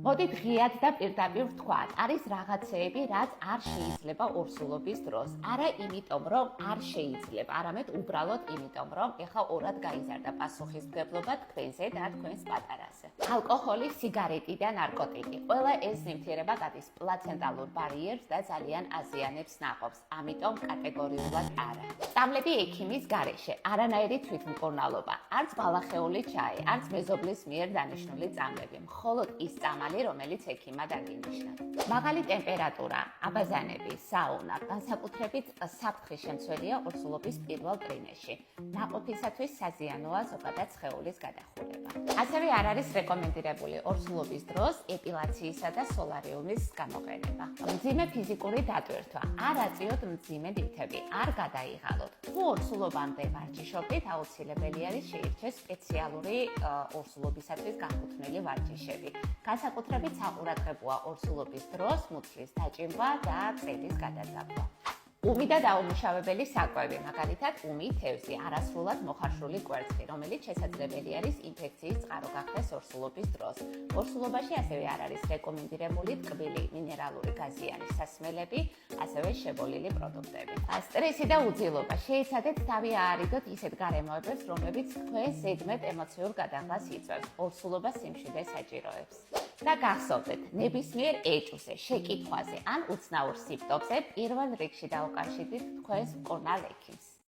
მოდით ღიად და პირდაპირ ვთქვათ, არის რაღაცეები, რაც არ შეიძლება ორსულობის დროს. არა იმიტომ, რომ არ შეიძლება, არამედ უბრალოდ იმიტომ, რომ ეხლა ორად გაიზარდა პასუხისმგებლობა თქვენზე და თქვენს პატარაზე. ალკოჰოლი, სიგარეტი და ნარკოტიკი. ყველა ეს ნივთიერება გადის პლაცენტალურ ბარიერს და ძალიან აზიანებს ნაყოფს, ამიტომ კატეგორიულად არა. წამლები ექიმის გარეშე, არანაირი თვითმკურნალობა, არც ბალახეული ჩაი, არც მეზობლის მიერ დანიშნული წამლები, მხოლოდ ის წამალი, რომელიც ექიმმა დაგინიშნა. მაღალი ტემპერატურა, აბაზანები, საუნა, განსაკუთრებით საფრთხის შემცველია ორსულობის პირველ ტრიმესტრში. ნაყოფისათვის საზიანოა ზოგადად სხეულის გადახურება. ასევე არ არის რეკომენდირებული ორსულობის დროს ეპილაციისა და სოლარიუმის გამოყენება. მძიმე ფიზიკური დატვირთვა, არ აწიოთ მძიმე ნივთები, არ გადაიღალოთ. თუ ორსულობამდე ვარჯიშობთ, აუცილებელი არის შეირჩეს სპეციალური ორსულობისათვის განკუთვნილი ვარჯიშები. განსაკუთრებით საყურადღებოა ორსულობის დროს მუცლის დაჭიმვა და წელის გადაძაბვა. უმი და დაუმუშავებელი საკვები, მაგალითად უმი, თევზი, არასრულად მოხარშული კვერცხი, რომელიც შესაძლებელი არის ინფექციის წყარო გახდეს ორსულობის დროს. ორსულობაში ასევე არ არის რეკომენდირებული ტკბილი მინერალური გაზიანი სასმელები, ასევე შებოლილი პროდუქტები. სტრესი და უძილობა, შეეცადეთ თავი აარიდოთ ისეთ გარემოებებს, რომლებიც თქვენს ზედმეტ ემოციურ გადაღლას იწვევს, ორსულობას სიმშვიდე საჭიროებს. და გახსოვდეთ, ნებისმიერ ეჭვზე, შეკითხვაზე ან უცნაურ სიმპტომზე პირველ რიგში დაუკავშირდით თქვენს მკურნალ ექიმს.